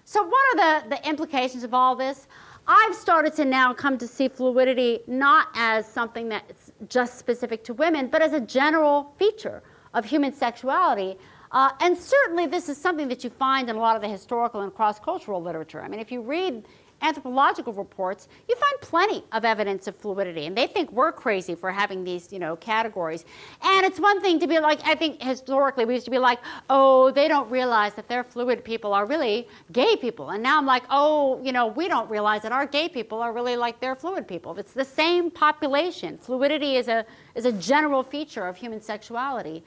So what are the implications of all this? I've started to now come to see fluidity not as something that's just specific to women, but as a general feature of human sexuality. And certainly this is something that you find in a lot of the historical and cross-cultural literature. I mean, if you read anthropological reports, you find plenty of evidence of fluidity. And they think we're crazy for having these, categories. And it's one thing to be like, I think historically we used to be like, oh, they don't realize that their fluid people are really gay people. And now I'm like, oh, we don't realize that our gay people are really like their fluid people. It's the same population. Fluidity is a general feature of human sexuality.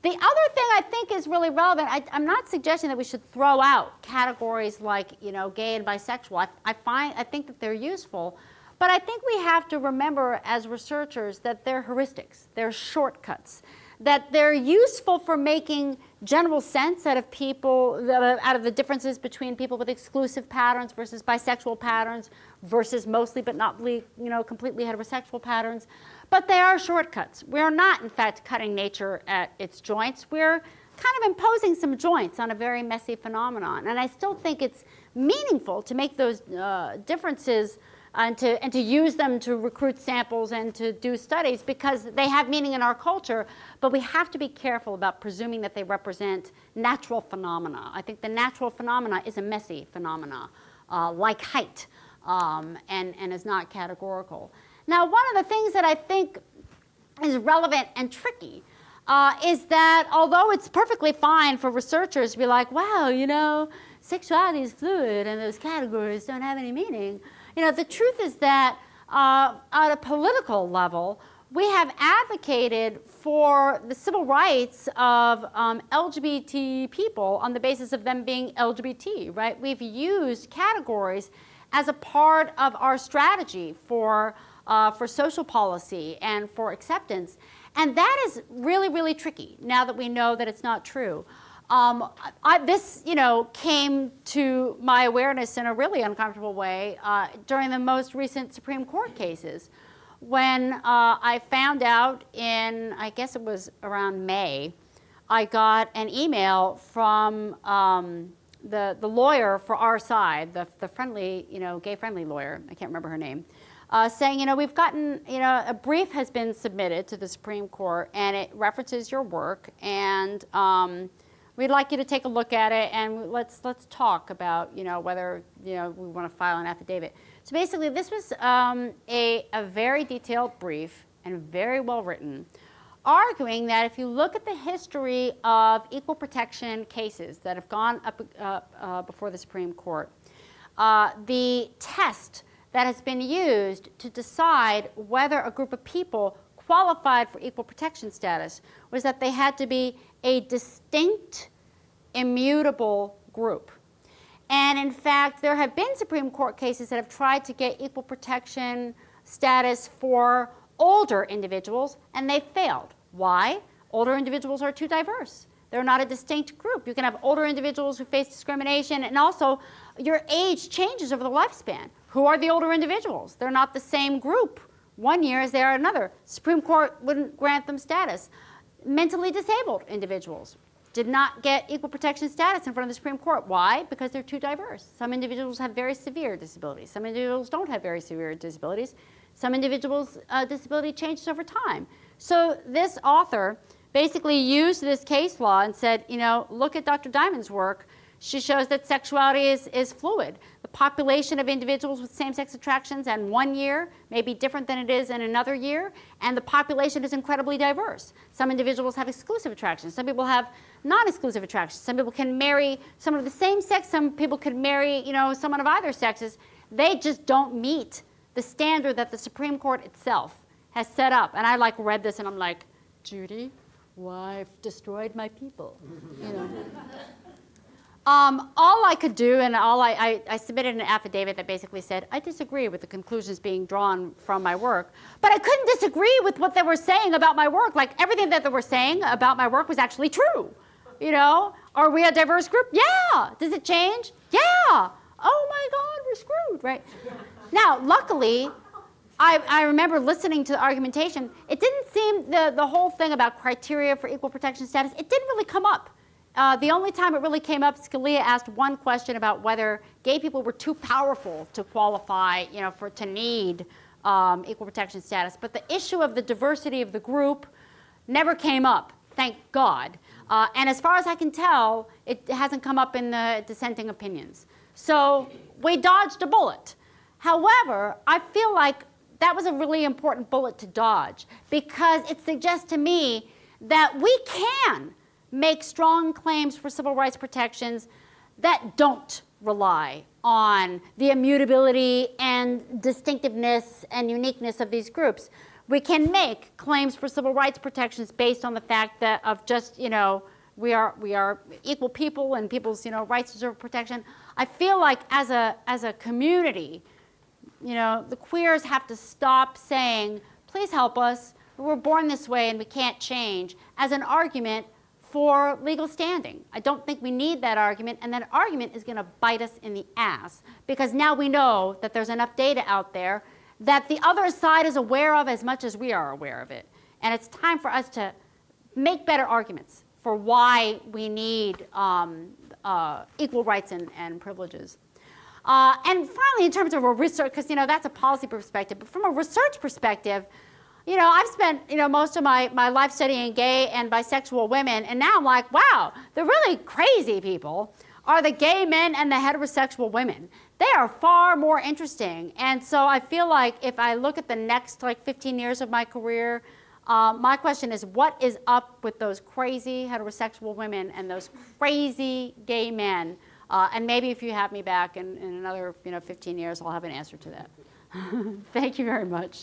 The other thing I think is really relevant, I'm not suggesting that we should throw out categories like, gay and bisexual. I think that they're useful, but I think we have to remember as researchers that they're heuristics, they're shortcuts, that they're useful for making general sense out of the differences between people with exclusive patterns versus bisexual patterns versus mostly but not completely heterosexual patterns. But they are shortcuts. We're not, in fact, cutting nature at its joints. We're kind of imposing some joints on a very messy phenomenon. And I still think it's meaningful to make those differences and to use them to recruit samples and to do studies because they have meaning in our culture. But we have to be careful about presuming that they represent natural phenomena. I think the natural phenomena is a messy phenomena, like height, and is not categorical. Now, one of the things that I think is relevant and tricky is that although it's perfectly fine for researchers to be like, wow, sexuality is fluid and those categories don't have any meaning, the truth is that at a political level, we have advocated for the civil rights of LGBT people on the basis of them being LGBT, right? We've used categories as a part of our strategy for social policy and for acceptance. And that is really, really tricky now that we know that it's not true. This, came to my awareness in a really uncomfortable way during the most recent Supreme Court cases when I found out in, I guess it was around May, I got an email from the lawyer for our side, the friendly, gay-friendly lawyer, I can't remember her name, saying, we've gotten, a brief has been submitted to the Supreme Court and it references your work and we'd like you to take a look at it and let's talk about, whether, we want to file an affidavit. So basically this was a very detailed brief and very well written, arguing that if you look at the history of equal protection cases that have gone up before the Supreme Court, the test that has been used to decide whether a group of people qualified for equal protection status was that they had to be a distinct, immutable group. And in fact, there have been Supreme Court cases that have tried to get equal protection status for older individuals, and they failed. Why? Older individuals are too diverse. They're not a distinct group. You can have older individuals who face discrimination, and also your age changes over the lifespan. Who are the older individuals? They're not the same group 1 year as they are another. Supreme Court wouldn't grant them status. Mentally disabled individuals did not get equal protection status in front of the Supreme Court. Why? Because they're too diverse. Some individuals have very severe disabilities. Some individuals don't have very severe disabilities. Some individuals' disability changes over time. So this author basically used this case law and said, look at Dr. Diamond's work. She shows that sexuality is fluid. The population of individuals with same-sex attractions in 1 year may be different than it is in another year, and the population is incredibly diverse. Some individuals have exclusive attractions. Some people have non-exclusive attractions. Some people can marry someone of the same sex. Some people could marry, someone of either sexes. They just don't meet the standard that the Supreme Court itself has set up. And I read this and I'm like, Judy, why I've destroyed my people, All I could do, and I submitted an affidavit that basically said, I disagree with the conclusions being drawn from my work, but I couldn't disagree with what they were saying about my work. Like, everything that they were saying about my work was actually true. Are we a diverse group? Yeah. Does it change? Yeah. Oh my God, we're screwed, right? Now, luckily, I remember listening to the argumentation. It didn't seem, the whole thing about criteria for equal protection status, it didn't really come up The only time it really came up, Scalia asked one question about whether gay people were too powerful to qualify, to need equal protection status. But the issue of the diversity of the group never came up, thank God. And as far as I can tell, it hasn't come up in the dissenting opinions. So we dodged a bullet. However, I feel like that was a really important bullet to dodge, because it suggests to me that we can make strong claims for civil rights protections that don't rely on the immutability and distinctiveness and uniqueness of these groups. We can make claims for civil rights protections based on the fact that of just, we are equal people and people's, rights deserve protection. I feel like as a community, the queers have to stop saying, please help us, we're born this way and we can't change, as an argument for legal standing. I don't think we need that argument, and that argument is going to bite us in the ass, because now we know that there's enough data out there that the other side is aware of as much as we are aware of it. And it's time for us to make better arguments for why we need equal rights and privileges. And finally, in terms of a research, because that's a policy perspective, but from a research perspective, I've spent most of my life studying gay and bisexual women, and now I'm like, wow, the really crazy people are the gay men and the heterosexual women. They are far more interesting. And so I feel like if I look at the next 15 years of my career, my question is, what is up with those crazy heterosexual women and those crazy gay men? And maybe if you have me back in another 15 years, I'll have an answer to that. Thank you very much.